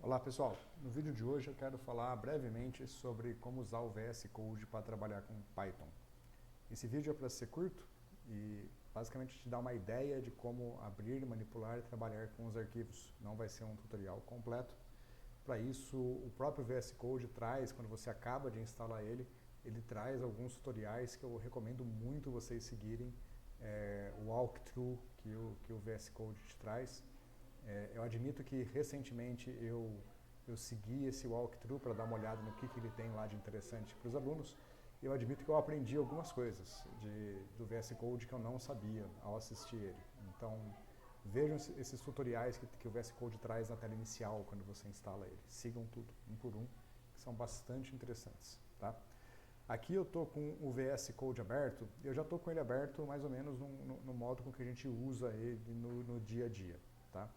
Olá pessoal, no vídeo de hoje eu quero falar brevemente sobre como usar o VS Code para trabalhar com Python. Esse vídeo é para ser curto e basicamente te dá uma ideia de como abrir, manipular e trabalhar com os arquivos. Não vai ser um tutorial completo. Para isso, o próprio VS Code traz, quando você acaba de instalar ele, ele traz alguns tutoriais que eu recomendo muito vocês seguirem, o walkthrough que o VS Code te traz. Eu admito que recentemente eu segui esse walkthrough para dar uma olhada no que ele tem lá de interessante para os alunos. Eu admito que eu aprendi algumas coisas do VS Code que eu não sabia ao assistir ele. Então, vejam esses tutoriais que o VS Code traz na tela inicial quando você instala ele. Sigam tudo, um por um, que são bastante interessantes. Tá? Aqui eu estou com o VS Code aberto, eu já estou com ele aberto mais ou menos no modo com que a gente usa ele no dia a dia. Tá?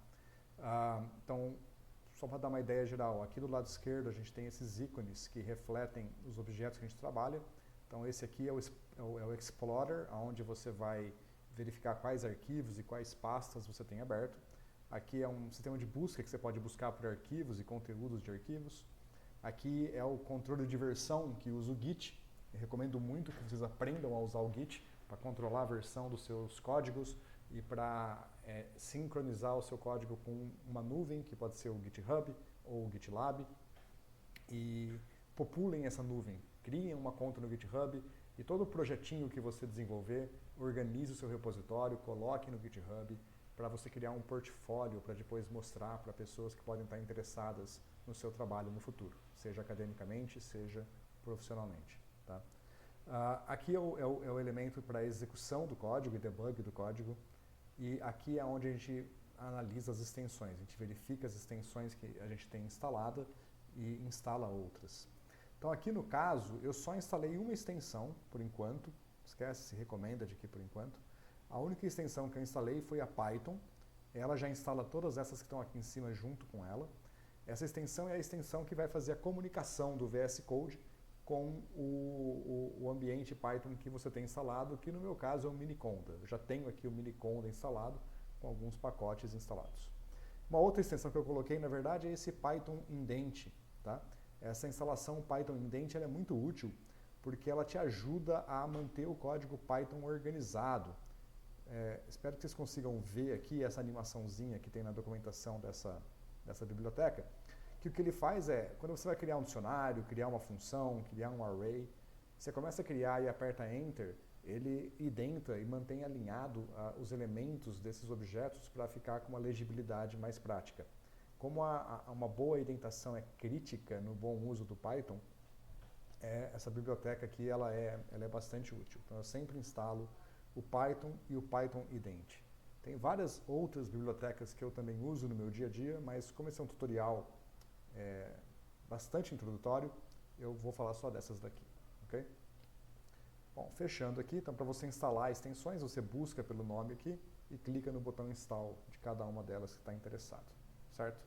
Então, só para dar uma ideia geral, aqui do lado esquerdo a gente tem esses ícones que refletem os objetos que a gente trabalha. Então esse aqui é o Explorer, onde você vai verificar quais arquivos e quais pastas você tem aberto. Aqui é um sistema de busca que você pode buscar por arquivos e conteúdos de arquivos. Aqui é o controle de versão que usa o Git. Eu recomendo muito que vocês aprendam a usar o Git para controlar a versão dos seus códigos e para sincronizar o seu código com uma nuvem, que pode ser o GitHub ou o GitLab, e populem essa nuvem, criem uma conta no GitHub e todo projetinho que você desenvolver, organize o seu repositório, coloque no GitHub para você criar um portfólio para depois mostrar para pessoas que podem estar interessadas no seu trabalho no futuro, seja academicamente, seja profissionalmente. Tá? Aqui é o elemento para execução do código e debug do código. E aqui é onde a gente analisa as extensões, a gente verifica as extensões que a gente tem instalada e instala outras. Então aqui no caso, eu só instalei uma extensão por enquanto, esquece, se recomenda de aqui por enquanto. A única extensão que eu instalei foi a Python, ela já instala todas essas que estão aqui em cima junto com ela. Essa extensão é a extensão que vai fazer a comunicação do VS Code com o ambiente Python que você tem instalado, que no meu caso é o Miniconda. Eu já tenho aqui o Miniconda instalado, com alguns pacotes instalados. Uma outra extensão que eu coloquei, na verdade, é esse Python Indent. Tá? Essa instalação Python Indent ela é muito útil, porque ela te ajuda a manter o código Python organizado. Espero que vocês consigam ver aqui essa animaçãozinha que tem na documentação dessa biblioteca, que o que ele faz é, quando você vai criar um dicionário, criar uma função, criar um array, você começa a criar e aperta Enter, ele identa e mantém alinhado os elementos desses objetos para ficar com uma legibilidade mais prática. Como uma boa indentação é crítica no bom uso do Python, essa biblioteca aqui ela é bastante útil. Então eu sempre instalo o Python e o Python Ident. Tem várias outras bibliotecas que eu também uso no meu dia a dia, mas como esse é um tutorial bastante introdutório, eu vou falar só dessas daqui, ok? Bom, fechando aqui, então para você instalar extensões, você busca pelo nome aqui e clica no botão Install de cada uma delas que está interessado, certo?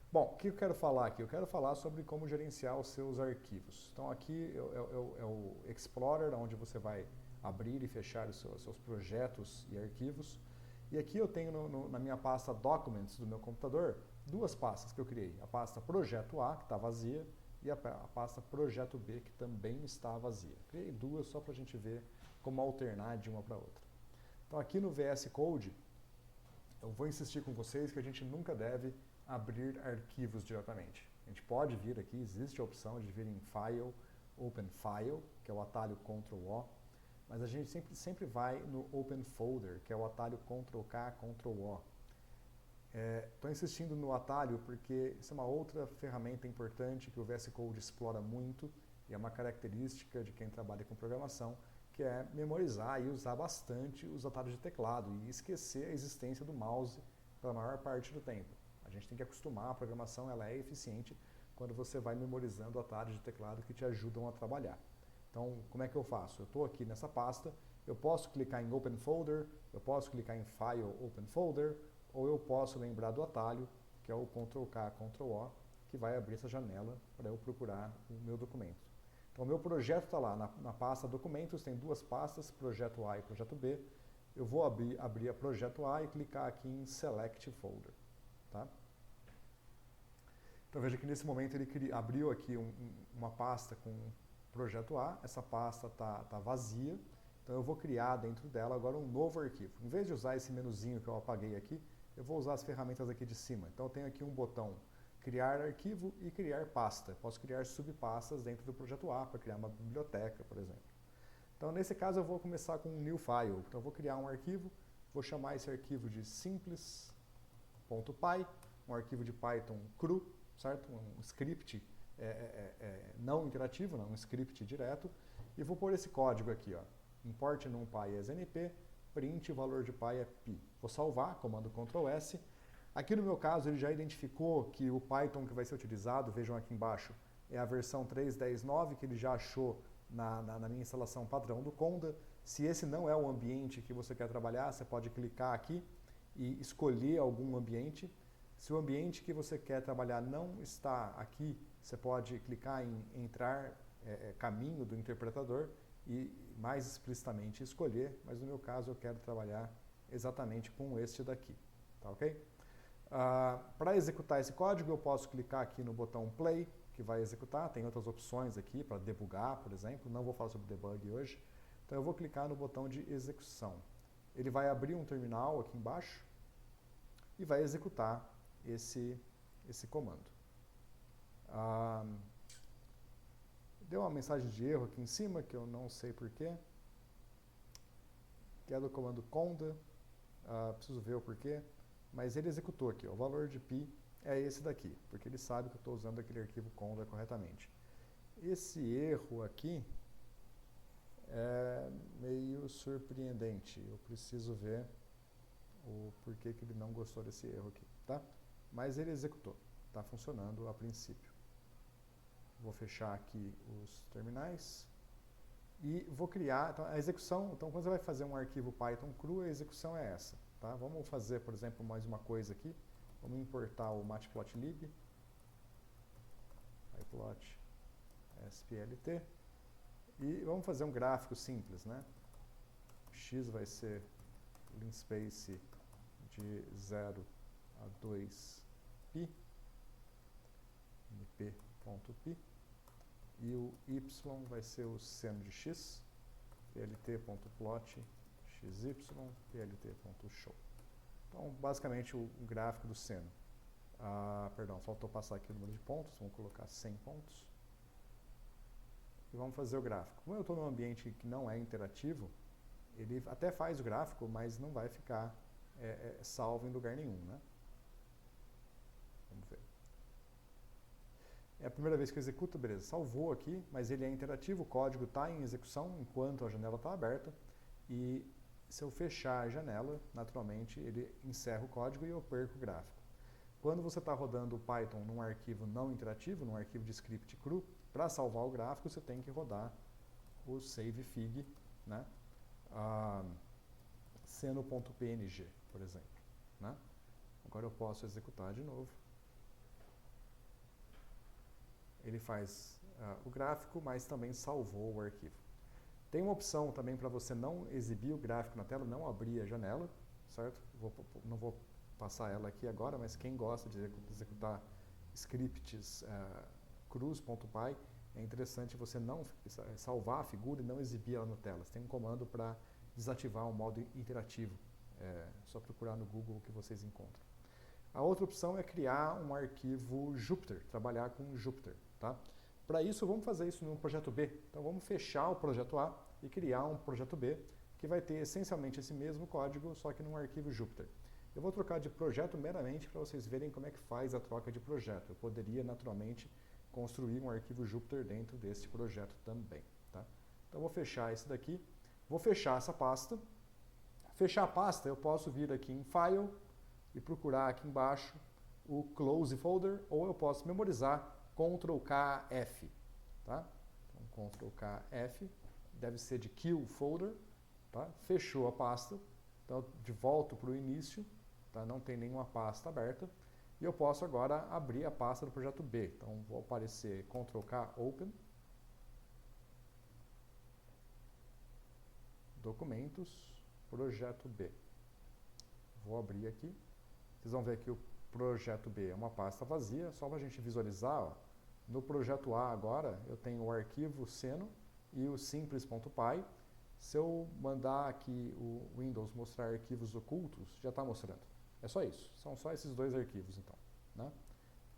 Bom, o que eu quero falar aqui? Eu quero falar sobre como gerenciar os seus arquivos. Então aqui é o Explorer, onde você vai abrir e fechar os seus projetos e arquivos. E aqui eu tenho na minha pasta Documents do meu computador, duas pastas que eu criei. A pasta Projeto A, que está vazia, e a pasta Projeto B, que também está vazia. Criei duas só para a gente ver como alternar de uma para outra. Então aqui no VS Code, eu vou insistir com vocês que a gente nunca deve abrir arquivos diretamente. A gente pode vir aqui, existe a opção de vir em File, Open File, que é o atalho Ctrl-O, mas a gente sempre vai no Open Folder, que é o atalho Ctrl-K, Ctrl-O. Estou insistindo no atalho porque isso é uma outra ferramenta importante que o VS Code explora muito e é uma característica de quem trabalha com programação, que é memorizar e usar bastante os atalhos de teclado e esquecer a existência do mouse pela maior parte do tempo. A gente tem que acostumar, a programação ela é eficiente quando você vai memorizando atalhos de teclado que te ajudam a trabalhar. Então, como é que eu faço? Eu estou aqui nessa pasta, eu posso clicar em Open Folder, eu posso clicar em File, Open Folder, ou eu posso lembrar do atalho, que é o Ctrl-K, Ctrl-O, que vai abrir essa janela para eu procurar o meu documento. Então, o meu projeto está lá na pasta Documentos, tem duas pastas, Projeto A e Projeto B. Eu vou abrir a Projeto A e clicar aqui em Select Folder. Tá? Então veja que nesse momento ele abriu aqui uma pasta com projeto A, essa pasta tá vazia, então eu vou criar dentro dela agora um novo arquivo. Em vez de usar esse menuzinho que eu apaguei aqui, eu vou usar as ferramentas aqui de cima. Então eu tenho aqui um botão criar arquivo e criar pasta. Eu posso criar subpastas dentro do projeto A para criar uma biblioteca, por exemplo. Então nesse caso eu vou começar com um new file. Então eu vou criar um arquivo, vou chamar esse arquivo de simples.py, um arquivo de Python cru, certo? Um script não interativo, não, um script direto, e vou pôr esse código aqui, ó. Import numpy as np, print o valor de py é pi. Vou salvar, comando Ctrl S. Aqui no meu caso ele já identificou que o Python que vai ser utilizado, vejam aqui embaixo, é a versão 3.10.9 que ele já achou na minha instalação padrão do Conda. Se esse não é o ambiente que você quer trabalhar, você pode clicar aqui e escolher algum ambiente. Se o ambiente que você quer trabalhar não está aqui, você pode clicar em entrar caminho do interpretador e mais explicitamente escolher, mas no meu caso eu quero trabalhar exatamente com este daqui, tá ok? Para executar esse código eu posso clicar aqui no botão play, que vai executar, tem outras opções aqui para debugar, por exemplo, não vou falar sobre debug hoje, então eu vou clicar no botão de execução. Ele vai abrir um terminal aqui embaixo e vai executar esse comando. Deu uma mensagem de erro aqui em cima, que eu não sei porquê, que é do comando conda, preciso ver o porquê, mas ele executou aqui, ó, o valor de pi é esse daqui, porque ele sabe que eu estou usando aquele arquivo conda corretamente. Esse erro aqui é meio surpreendente, eu preciso ver o porquê que ele não gostou desse erro aqui, tá? Mas ele executou, está funcionando a princípio. Vou fechar aqui os terminais e vou criar, então, a execução, então quando você vai fazer um arquivo Python cru, a execução é essa, tá? Vamos fazer, por exemplo, mais uma coisa aqui, vamos importar o matplotlib, pyplot splt, e vamos fazer um gráfico simples, né? X vai ser linspace de 0 a 2 pi, np.pi, e o y vai ser o seno de x, plt.plot xy, plt.show. Então, basicamente, o gráfico do seno. Perdão, faltou passar aqui o número de pontos, vamos colocar 100 pontos. E vamos fazer o gráfico. Como eu estou num ambiente que não é interativo, ele até faz o gráfico, mas não vai ficar salvo em lugar nenhum, né? Vamos ver. É a primeira vez que eu executo, beleza, salvou aqui, mas ele é interativo, o código está em execução enquanto a janela está aberta, e se eu fechar a janela, naturalmente ele encerra o código e eu perco o gráfico. Quando você está rodando o Python num arquivo não interativo, num arquivo de script cru, para salvar o gráfico você tem que rodar o savefig, né? Seno.png, por exemplo, né? Agora eu posso executar de novo. Ele faz o gráfico, mas também salvou o arquivo. Tem uma opção também para você não exibir o gráfico na tela, não abrir a janela, certo? Não vou passar ela aqui agora, mas quem gosta de executar scripts crus.py, é interessante você não salvar a figura e não exibir ela na tela. Você tem um comando para desativar o modo interativo. É só procurar no Google o que vocês encontram. A outra opção é criar um arquivo Jupyter, trabalhar com Jupyter, tá? Para isso, vamos fazer isso no projeto B. Então, vamos fechar o projeto A e criar um projeto B, que vai ter essencialmente esse mesmo código, só que num arquivo Jupyter. Eu vou trocar de projeto meramente para vocês verem como é que faz a troca de projeto. Eu poderia, naturalmente, construir um arquivo Jupyter dentro desse projeto também, tá? Então, vou fechar esse daqui, vou fechar essa pasta. Fechar a pasta, eu posso vir aqui em File e procurar aqui embaixo o Close Folder, ou eu posso memorizar Ctrl+K+F, tá? Então, Ctrl+K+F, deve ser de Kill Folder, tá? Fechou a pasta, então de volta para o início, tá? Não tem nenhuma pasta aberta, e eu posso agora abrir a pasta do projeto B. Então, vou aparecer Ctrl+K Open, Documentos, Projeto B. Vou abrir aqui, vocês vão ver que o projeto B é uma pasta vazia, só para a gente visualizar, ó, no projeto A agora eu tenho o arquivo seno e o simples.py. Se eu mandar aqui o Windows mostrar arquivos ocultos, já está mostrando. É só isso, são só esses dois arquivos então, né?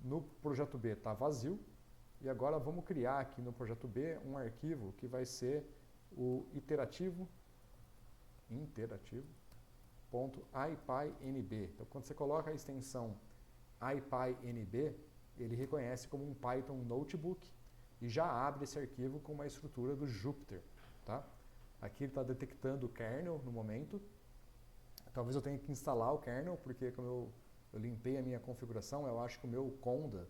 No projeto B está vazio, e agora vamos criar aqui no projeto B um arquivo que vai ser o interativo.ipynb. Então, quando você coloca a extensão ipynb, ele reconhece como um Python Notebook e já abre esse arquivo com uma estrutura do Jupyter, tá? Aqui ele está detectando o kernel no momento. Talvez eu tenha que instalar o kernel, porque como eu limpei a minha configuração, eu acho que o meu Conda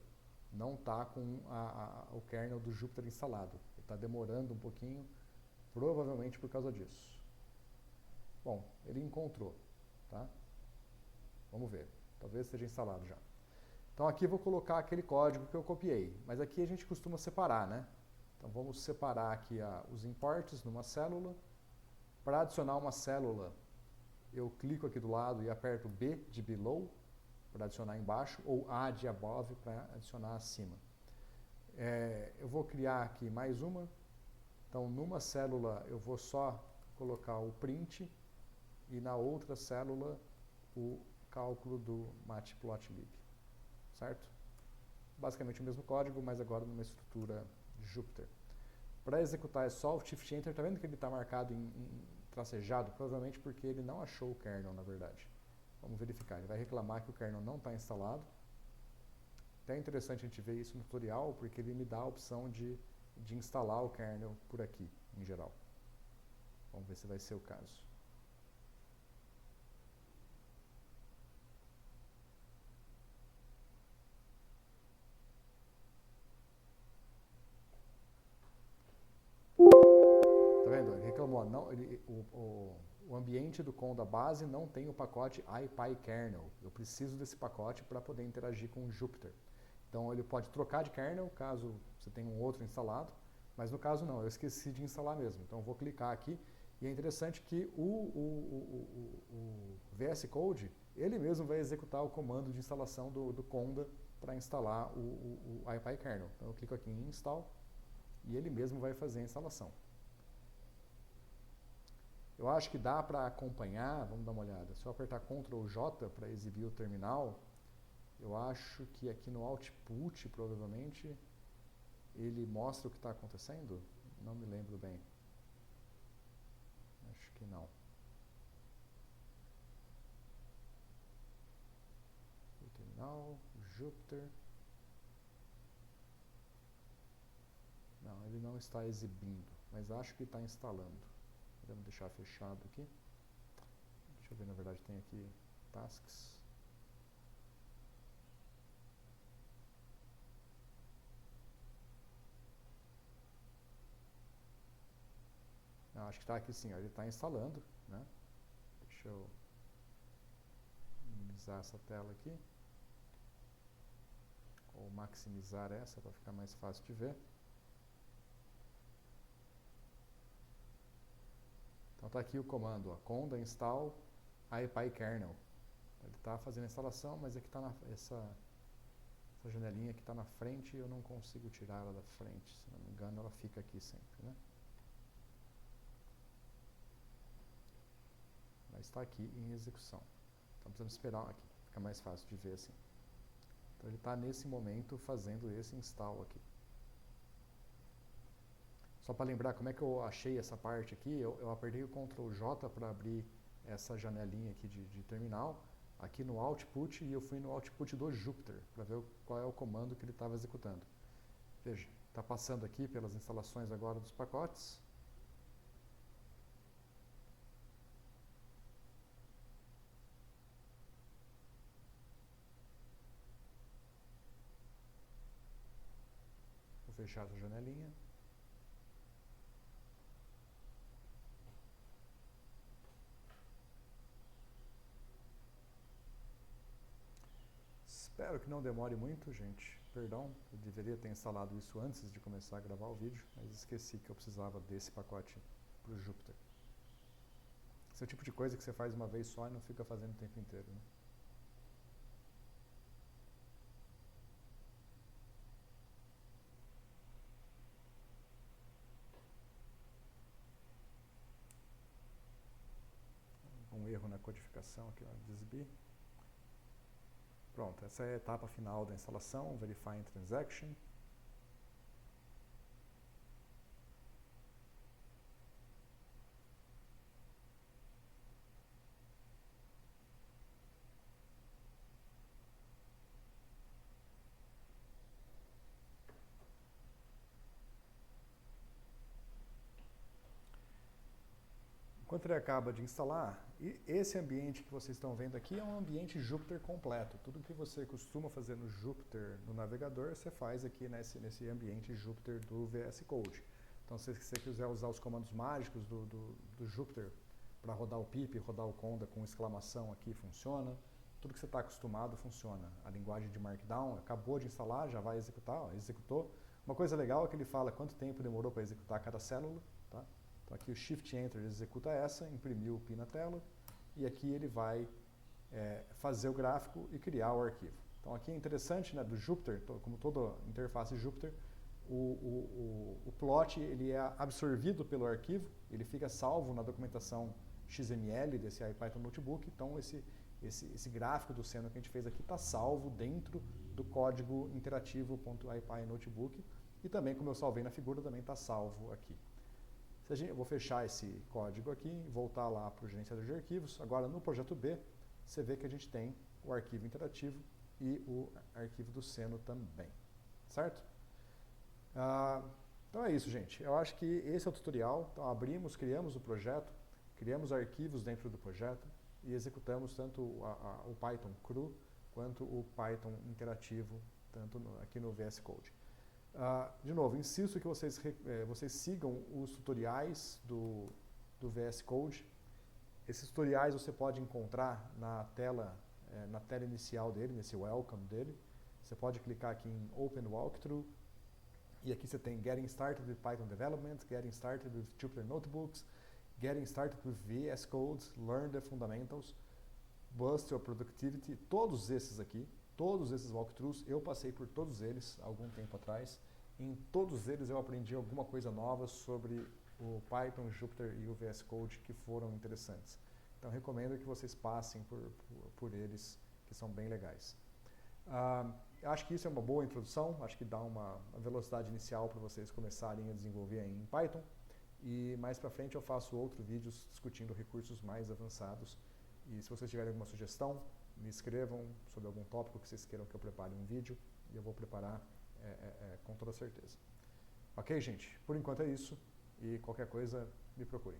não está com o kernel do Jupyter instalado. Ele está demorando um pouquinho, provavelmente por causa disso. Bom, ele encontrou, tá? Vamos ver, talvez esteja instalado já. Então aqui eu vou colocar aquele código que eu copiei, mas aqui a gente costuma separar, né? Então vamos separar aqui os imports numa célula. Para adicionar uma célula, eu clico aqui do lado e aperto B de below para adicionar embaixo, ou A de above para adicionar acima. Eu vou criar aqui mais uma. Então, numa célula eu vou só colocar o print e na outra célula o cálculo do matplotlib, certo? Basicamente o mesmo código, mas agora numa estrutura Jupyter. Para executar é só o Shift Enter. Está vendo que ele está marcado em tracejado? Provavelmente porque ele não achou o kernel, na verdade. Vamos verificar. Ele vai reclamar que o kernel não está instalado. Até é interessante a gente ver isso no tutorial, porque ele me dá a opção de instalar o kernel por aqui, em geral. Vamos ver se vai ser o caso. Tá vendo? Ele reclamou, não, o ambiente do Conda base não tem o pacote ipykernel. Eu preciso desse pacote para poder interagir com o Jupyter. Então ele pode trocar de kernel, caso você tenha um outro instalado, mas no caso não, eu esqueci de instalar mesmo. Então eu vou clicar aqui, e é interessante que o VS Code, ele mesmo vai executar o comando de instalação do Conda para instalar o ipykernel. Então eu clico aqui em Install, e ele mesmo vai fazer a instalação. Eu acho que dá para acompanhar, vamos dar uma olhada. Se eu apertar Ctrl J para exibir o terminal, eu acho que aqui no Output, provavelmente, ele mostra o que está acontecendo? Não me lembro bem. Acho que não. O terminal, Jupyter. Não, ele não está exibindo, mas acho que está instalando. Vamos deixar fechado aqui. Deixa eu ver, na verdade tem aqui tasks. Não, acho que está aqui sim, ó, ele está instalando, né? Deixa eu minimizar essa tela aqui. Ou maximizar essa para ficar mais fácil de ver. Então está aqui o comando, ó, conda install ipykernel. Ele está fazendo a instalação, mas aqui está essa janelinha que está na frente e eu não consigo tirar ela da frente. Se não me engano, ela fica aqui sempre, né? Mas está aqui em execução. Então precisamos esperar aqui, fica mais fácil de ver assim. Então ele está nesse momento fazendo esse install aqui. Só para lembrar como é que eu achei essa parte aqui, eu apertei o Ctrl J para abrir essa janelinha aqui de terminal, aqui no Output, e eu fui no Output do Jupyter, para ver qual é o comando que ele estava executando. Veja, está passando aqui pelas instalações agora dos pacotes. Vou fechar essa janelinha. Espero que não demore muito, gente. Perdão, eu deveria ter instalado isso antes de começar a gravar o vídeo, mas esqueci que eu precisava desse pacote para o Jupyter. Esse é o tipo de coisa que você faz uma vez só e não fica fazendo o tempo inteiro, né? erro na codificação aqui, ó, DSB. Pronto, essa é a etapa final da instalação, Verifying Transaction. Enquanto ele acaba de instalar, esse ambiente que vocês estão vendo aqui é um ambiente Jupyter completo. Tudo que você costuma fazer no Jupyter, no navegador, você faz aqui nesse ambiente Jupyter do VS Code. Então, se você quiser usar os comandos mágicos do Jupyter para rodar o pip, rodar o conda com exclamação aqui, funciona. Tudo que você está acostumado funciona. A linguagem de Markdown acabou de instalar, já vai executar, ó, executou. Uma coisa legal é que ele fala quanto tempo demorou para executar cada célula, tá? Então aqui o Shift Enter executa essa, imprimiu o PI na tela, e aqui ele vai fazer o gráfico e criar o arquivo. Então aqui é interessante, né, do Jupyter, como toda interface Jupyter, o plot ele é absorvido pelo arquivo, ele fica salvo na documentação XML desse IPython Notebook, então esse gráfico do seno que a gente fez aqui está salvo dentro do código interativo.ipy Notebook, e também, como eu salvei na figura, também está salvo aqui. Eu vou fechar esse código aqui e voltar lá para o gerenciador de arquivos. Agora, no projeto B, você vê que a gente tem o arquivo interativo e o arquivo do seno também, certo? Então é isso, gente. Eu acho que esse é o tutorial. Então, criamos o projeto, criamos arquivos dentro do projeto e executamos tanto o Python cru quanto o Python interativo, tanto aqui no VS Code. De novo, insisto que vocês sigam os tutoriais do VS Code. Esses tutoriais você pode encontrar na tela inicial dele, nesse welcome dele. Você pode clicar aqui em Open Walkthrough, e aqui você tem Getting Started with Python Development, Getting Started with Jupyter Notebooks, Getting Started with VS Code, Learn the Fundamentals, Boost Your Productivity, todos esses aqui. Todos esses walkthroughs, eu passei por todos eles há algum tempo atrás. Em todos eles eu aprendi alguma coisa nova sobre o Python, Jupyter e o VS Code que foram interessantes. Então recomendo que vocês passem por eles, que são bem legais. Acho que isso é uma boa introdução, acho que dá uma velocidade inicial para vocês começarem a desenvolver em Python. E mais para frente eu faço outros vídeos discutindo recursos mais avançados. E se vocês tiverem alguma sugestão, me escrevam sobre algum tópico que vocês queiram que eu prepare um vídeo, e eu vou preparar com toda certeza. Ok, gente? Por enquanto é isso, e qualquer coisa me procurem.